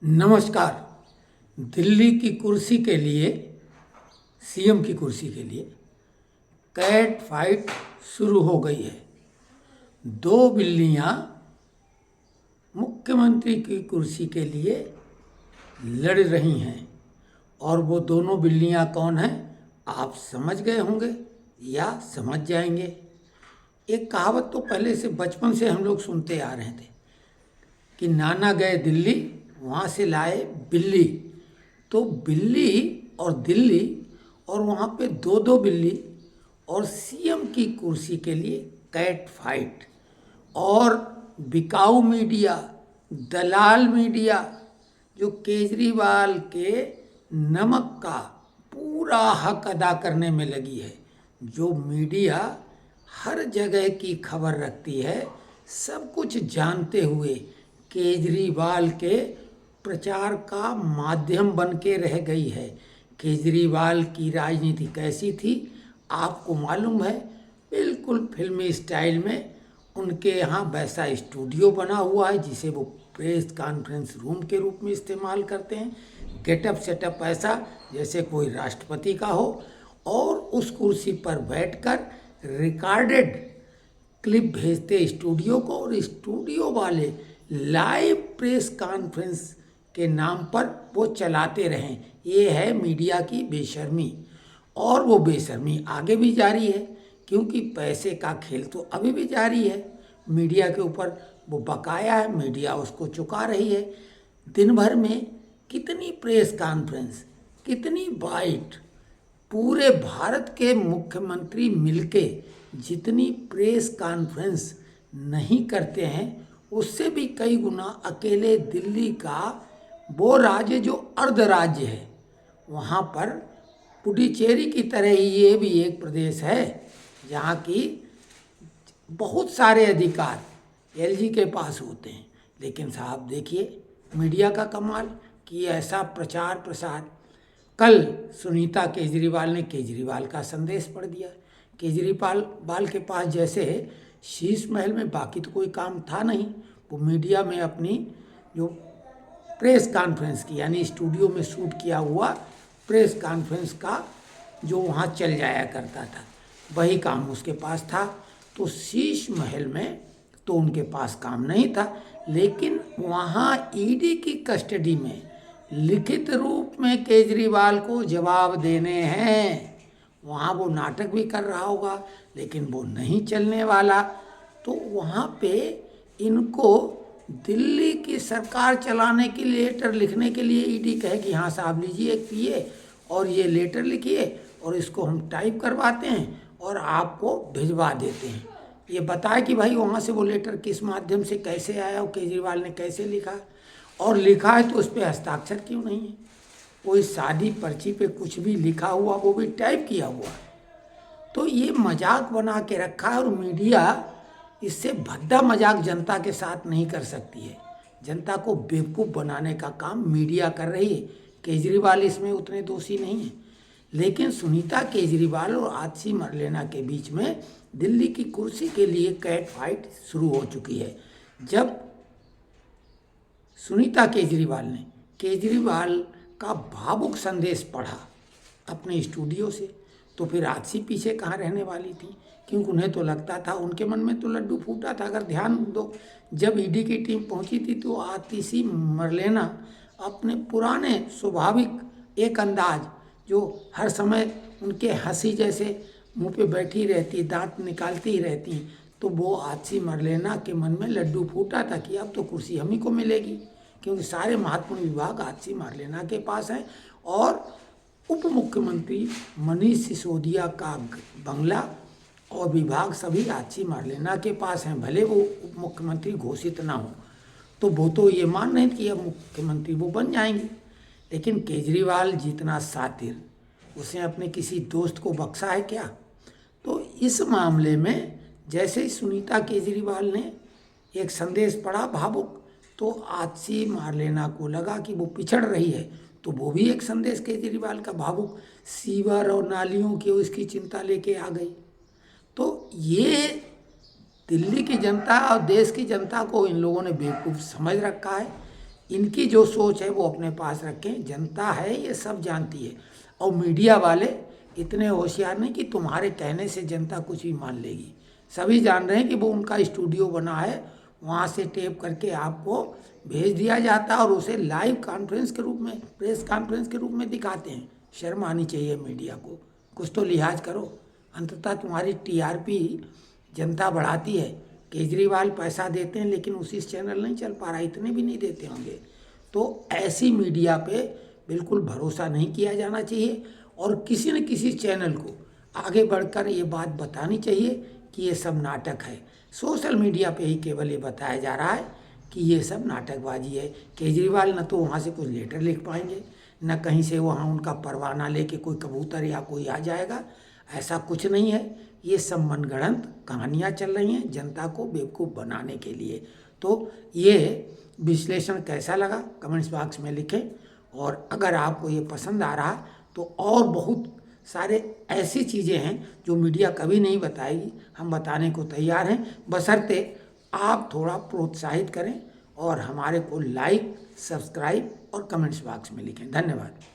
नमस्कार। दिल्ली की कुर्सी के लिए, सीएम की कुर्सी के लिए कैट फाइट शुरू हो गई है। दो बिल्लियां मुख्यमंत्री की कुर्सी के लिए लड़ रही हैं और वो दोनों बिल्लियां कौन हैं आप समझ गए होंगे या समझ जाएंगे। एक कहावत तो पहले से बचपन से हम लोग सुनते आ रहे थे कि नाना गए दिल्ली, वहाँ से लाए बिल्ली। तो बिल्ली और दिल्ली और वहाँ पे दो दो बिल्ली और सीएम की कुर्सी के लिए कैट फाइट। और बिकाऊ मीडिया, दलाल मीडिया जो केजरीवाल के नमक का पूरा हक अदा करने में लगी है, जो मीडिया हर जगह की खबर रखती है, सब कुछ जानते हुए केजरीवाल के प्रचार का माध्यम बन के रह गई है। केजरीवाल की राजनीति कैसी थी आपको मालूम है। बिल्कुल फिल्मी स्टाइल में उनके यहाँ वैसा स्टूडियो बना हुआ है जिसे वो प्रेस कॉन्फ्रेंस रूम के रूप में इस्तेमाल करते हैं। गेटअप सेटअप ऐसा जैसे कोई राष्ट्रपति का हो, और उस कुर्सी पर बैठकर रिकॉर्डेड क्लिप भेजते स्टूडियो को, और स्टूडियो वाले लाइव प्रेस कॉन्फ्रेंस के नाम पर वो चलाते रहें। ये है मीडिया की बेशर्मी, और वो बेशर्मी आगे भी जारी है क्योंकि पैसे का खेल तो अभी भी जारी है। मीडिया के ऊपर वो बकाया है, मीडिया उसको चुका रही है। दिन भर में कितनी प्रेस कॉन्फ्रेंस, कितनी बाइट, पूरे भारत के मुख्यमंत्री मिलके जितनी प्रेस कॉन्फ्रेंस नहीं करते हैं उससे भी कई गुना अकेले दिल्ली का वो राज्य जो अर्ध राज्य है, वहाँ पर पुडुचेरी की तरह ही ये भी एक प्रदेश है जहाँ की बहुत सारे अधिकार एलजी के पास होते हैं। लेकिन साहब देखिए मीडिया का कमाल कि ऐसा प्रचार प्रसार। कल सुनीता केजरीवाल ने केजरीवाल का संदेश पढ़ दिया। केजरीवाल के पास जैसे शीश महल में बाकी तो कोई काम था नहीं, वो मीडिया में अपनी जो प्रेस कॉन्फ्रेंस की, यानी स्टूडियो में शूट किया हुआ प्रेस कॉन्फ्रेंस का जो वहाँ चल जाया करता था, वही काम उसके पास था। तो शीश महल में तो उनके पास काम नहीं था, लेकिन वहाँ ईडी की कस्टडी में लिखित रूप में केजरीवाल को जवाब देने हैं। वहाँ वो नाटक भी कर रहा होगा लेकिन वो नहीं चलने वाला। तो वहाँ पे इनको दिल्ली की सरकार चलाने के लिए लेटर लिखने के लिए ईडी कहे कि हाँ साहब लीजिए एक पिए और ये लेटर लिखिए और इसको हम टाइप करवाते हैं और आपको भिजवा देते हैं। ये बताए कि भाई वहाँ से वो लेटर किस माध्यम से कैसे आया और केजरीवाल ने कैसे लिखा, और लिखा है तो उस पर हस्ताक्षर क्यों नहीं है। कोई सादी पर्ची पे कुछ भी लिखा हुआ, वो भी टाइप किया हुआ है। तो ये मजाक बना के रखा है, और मीडिया इससे भद्दा मजाक जनता के साथ नहीं कर सकती है। जनता को बेवकूफ़ बनाने का काम मीडिया कर रही है। केजरीवाल इसमें उतने दोषी नहीं हैं, लेकिन सुनीता केजरीवाल और आतिशी मरलेना के बीच में दिल्ली की कुर्सी के लिए कैट फाइट शुरू हो चुकी है। जब सुनीता केजरीवाल ने केजरीवाल का भावुक संदेश पढ़ा अपने स्टूडियो से, तो फिर आतिशी पीछे कहाँ रहने वाली थी, क्योंकि उन्हें तो लगता था, उनके मन में तो लड्डू फूटा था। अगर ध्यान दो, जब ईडी की टीम पहुंची थी तो आतिशी मरलेना अपने पुराने स्वाभाविक एक अंदाज, जो हर समय उनके हंसी जैसे मुंह पे बैठी रहती, दांत निकालती ही रहती, तो वो आतिशी मरलेना के मन में लड्डू फूटा था कि अब तो कुर्सी हम ही को मिलेगी, क्योंकि सारे महत्वपूर्ण विभाग आतिशी मरलेना के पास हैं। और उप मुख्यमंत्री मनीष सिसोदिया का बंगला और विभाग सभी आतिशी मरलेना के पास हैं। भले वो उप मुख्यमंत्री घोषित ना हो, तो वो तो ये मान रहे कि अब मुख्यमंत्री वो बन जाएंगे। लेकिन केजरीवाल जितना सातिर, उसने अपने किसी दोस्त को बख्शा है क्या। तो इस मामले में जैसे ही सुनीता केजरीवाल ने एक संदेश पढ़ा भावुक, तो आतिशी मरलेना को लगा कि वो पिछड़ रही है, तो वो भी एक संदेश केजरीवाल का भावुक सीवर और नालियों की उसकी चिंता लेके आ गई। तो ये दिल्ली की जनता और देश की जनता को इन लोगों ने बेवकूफ़ समझ रखा है इनकी जो सोच है वो अपने पास रखें। जनता है ये सब जानती है, और मीडिया वाले इतने होशियार नहीं कि तुम्हारे कहने से जनता कुछ भी मान लेगी। सभी जान रहे हैं कि वो उनका स्टूडियो बना है, वहाँ से टेप करके आपको भेज दिया जाता है और उसे लाइव कॉन्फ्रेंस के रूप में, प्रेस कॉन्फ्रेंस के रूप में दिखाते हैं। शर्म आनी चाहिए मीडिया को, कुछ तो लिहाज करो। अंततः तुम्हारी टीआरपी जनता बढ़ाती है। केजरीवाल पैसा देते हैं लेकिन उसी से चैनल नहीं चल पा रहा, इतने भी नहीं देते होंगे। तो ऐसी मीडिया पे बिल्कुल भरोसा नहीं किया जाना चाहिए, और किसी न किसी चैनल को आगे बढ़कर ये बात बतानी चाहिए कि ये सब नाटक है। सोशल मीडिया पे ही केवल ये बताया जा रहा है कि ये सब नाटकबाजी है। केजरीवाल न तो वहाँ से कुछ लेटर लिख पाएंगे, न कहीं से वहाँ उनका परवाना लेके कोई कबूतर या कोई आ जाएगा, ऐसा कुछ नहीं है। ये सब मनगढ़ंत कहानियाँ चल रही हैं जनता को बेवकूफ़ बनाने के लिए। तो ये विश्लेषण कैसा लगा कमेंट्स बॉक्स में लिखें, और अगर आपको ये पसंद आ रहा तो और बहुत सारे ऐसी चीज़ें हैं जो मीडिया कभी नहीं बताएगी, हम बताने को तैयार हैं, बशर्ते आप थोड़ा प्रोत्साहित करें और हमारे को लाइक, सब्सक्राइब और कमेंट्स बॉक्स में लिखें। धन्यवाद।